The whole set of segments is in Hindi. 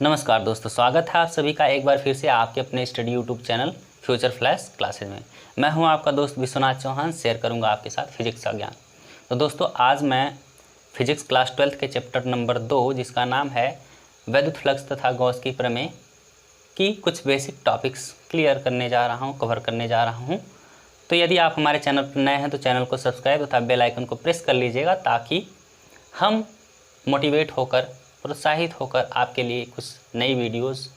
नमस्कार दोस्तों, स्वागत है आप सभी का एक बार फिर से आपके अपने study YouTube channel future flash classes में। मैं हूं आपका दोस्त विश्वनाथ चौहान, शेयर करूंगा आपके साथ फिजिक्स का ज्ञान। तो दोस्तों, आज मैं फिजिक्स क्लास 12 के चैप्टर नंबर 2, जिसका नाम है वैद्युत फ्लक्स तथा गॉस की प्रमेय की कुछ बेसिक टॉपिक्स क्लियर करने जा रहा हूँ, कवर करने जा रहा हूँ। तो यदि आप हमारे चैनल पर नए हैं तो चैनल को सब्सक्राइब तथा बेल आइकन को प्रेस कर लीजिएगा, ताकि हम मोटिवेट होकर, प्रोत्साहित होकर आपके लिए कुछ नई वीडियोस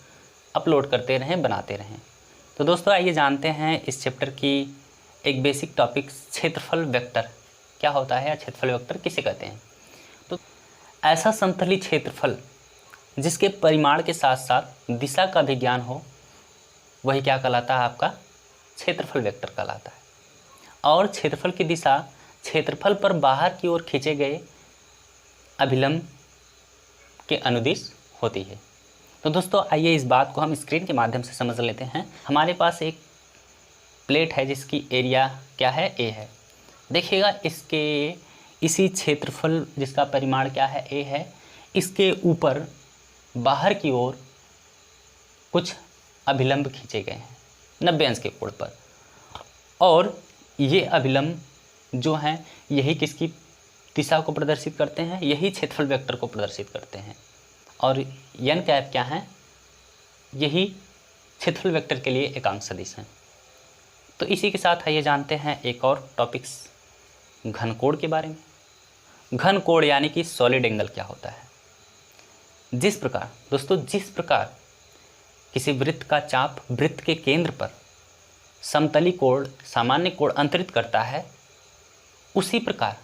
अपलोड करते रहें, बनाते रहें। तो दोस्तों, आइए जानते हैं इस चैप्टर की एक बेसिक टॉपिक, क्षेत्रफल वेक्टर क्या होता है या क्षेत्रफल वेक्टर किसे कहते हैं। तो ऐसा समतली क्षेत्रफल जिसके परिमाण के साथ साथ दिशा का भी ज्ञान हो, वही क्या कहलाता है, आपका क्षेत्रफल वेक्टर कहलाता है। और क्षेत्रफल की दिशा क्षेत्रफल पर बाहर की ओर खींचे गए अभिलंब के अनुदिश होती है। तो दोस्तों, आइए इस बात को हम स्क्रीन के माध्यम से समझ लेते हैं। हमारे पास एक प्लेट है जिसकी एरिया क्या है, ए है। देखिएगा, इसके इसी क्षेत्रफल जिसका परिमाण क्या है, ए है, इसके ऊपर बाहर की ओर कुछ अभिलंब खींचे गए हैं 90 अंश के कोण पर। और ये अभिलंब जो हैं, यही किसकी दिशा को प्रदर्शित करते हैं, यही क्षेत्रफल वेक्टर को प्रदर्शित करते हैं। और n कैप क्या है, यही क्षेत्रफल वेक्टर के लिए एकांक सदिश हैं। तो इसी के साथ आइए जानते हैं एक और टॉपिक्स, घनकोण के बारे में। घनकोण यानी कि सॉलिड एंगल क्या होता है। जिस प्रकार दोस्तों, जिस प्रकार किसी वृत्त का चाप वृत्त के केंद्र पर समतली कोण, सामान्य कोण अंतरित करता है, उसी प्रकार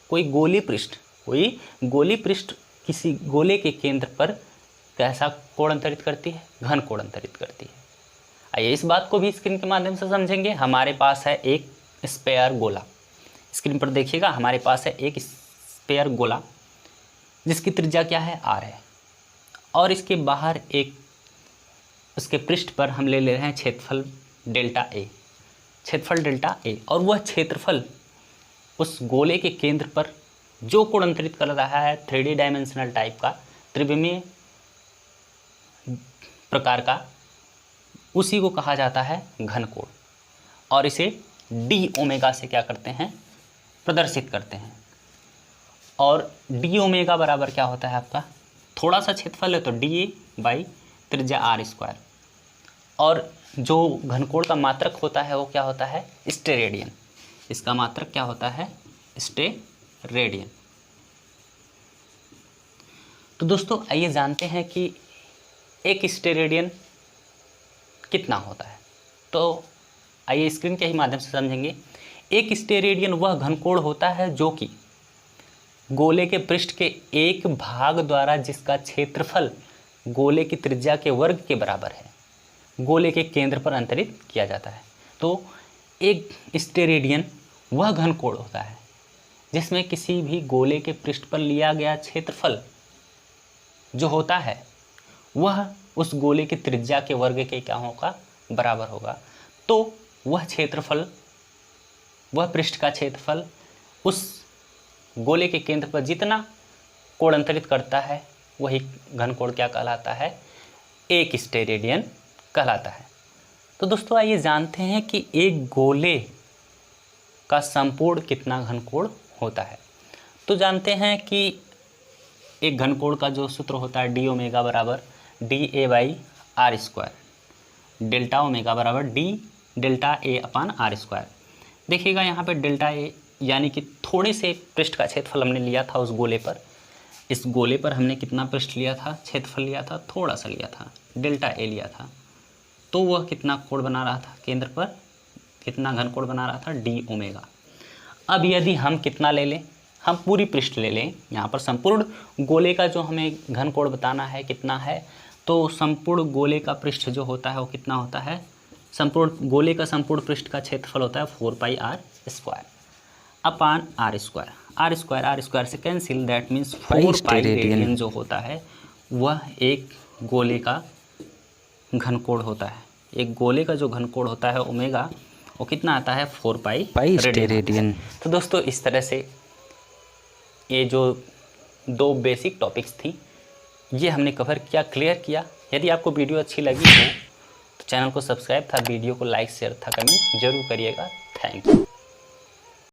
कोई गोली पृष्ठ किसी गोले के केंद्र पर कैसा कोण अंतरित करती है, घन कोण अंतरित करती है। आइए इस बात को भी स्क्रीन के माध्यम से समझेंगे। हमारे पास है एक स्पेयर गोला, स्क्रीन पर देखिएगा, हमारे पास है एक स्पेयर गोला जिसकी त्रिज्या क्या है, r है। और इसके बाहर एक, उसके पृष्ठ पर हम ले रहे हैं क्षेत्रफल डेल्टा ए, क्षेत्रफल डेल्टा ए। और वह क्षेत्रफल उस गोले के केंद्र पर जो कोण अंतरित कर रहा है, 3D डायमेंशनल टाइप का, त्रिविमीय प्रकार का, उसी को कहा जाता है घन कोण। और इसे डी ओमेगा से क्या करते हैं, प्रदर्शित करते हैं। और डी ओमेगा बराबर क्या होता है, आपका थोड़ा सा क्षेत्रफल है तो डी ए बाई त्रिज्या आर स्क्वायर। और जो घनकोण का मात्रक होता है वो क्या होता है, स्टेरेडियन। इसका मात्रक क्या होता है, स्टेरेडियन। तो दोस्तों, आइए जानते हैं कि एक स्टेरेडियन कितना होता है। तो आइए स्क्रीन के ही माध्यम से समझेंगे। एक स्टेरेडियन वह घनकोण होता है जो कि गोले के पृष्ठ के एक भाग द्वारा, जिसका क्षेत्रफल गोले की त्रिज्या के वर्ग के बराबर है, गोले के केंद्र पर अंतरित किया जाता है। तो एक स्टेरेडियन वह घनकोण होता है जिसमें किसी भी गोले के पृष्ठ पर लिया गया क्षेत्रफल जो होता है, वह उस गोले की त्रिज्या के वर्ग के क्या होगा, बराबर होगा। तो वह क्षेत्रफल, वह पृष्ठ का क्षेत्रफल उस गोले के केंद्र पर जितना कोण अंतरित करता है, वही घनकोण क्या कहलाता है, एक स्टेरेडियन कहलाता है। तो दोस्तों, आइए जानते हैं कि एक गोले का संपूर्ण कितना घनकोण होता है। तो जानते हैं कि एक घनकोण का जो सूत्र होता है, डी ओमेगा बराबर D A by R square, delta omega बराबर D delta A upon R square. देखिएगा, यहाँ पे डेल्टा ए यानी कि थोड़े से पृष्ठ का क्षेत्रफल हमने लिया था उस गोले पर। इस गोले पर हमने कितना पृष्ठ लिया था, क्षेत्रफल लिया था, थोड़ा सा लिया था, डेल्टा ए लिया था। तो वह कितना कोण बना रहा था, केंद्र पर कितना घनकोण बना रहा था, डी ओमेगा। अब यदि हम कितना ले लें, हम पूरी पृष्ठ ले लें, यहाँ पर संपूर्ण गोले का जो हमें घनकोण बताना है कितना है, तो संपूर्ण गोले का पृष्ठ जो होता है वो कितना होता है, संपूर्ण गोले का संपूर्ण पृष्ठ का क्षेत्रफल होता है 4 pi R square upon R square. R square से cancel, that means 4 pi radian जो होता है वह एक गोले का घनकोण होता है। एक गोले का जो घनकोण होता है ओमेगा, वो कितना आता है, 4 पाई रेडियन। तो दोस्तों, इस तरह से ये जो दो बेसिक टॉपिक्स थी, ये हमने कवर किया, क्लियर किया। यदि आपको वीडियो अच्छी लगी हो तो चैनल को सब्सक्राइब तथा वीडियो को लाइक शेयर तथा कमेंट जरूर करिएगा। Thank you.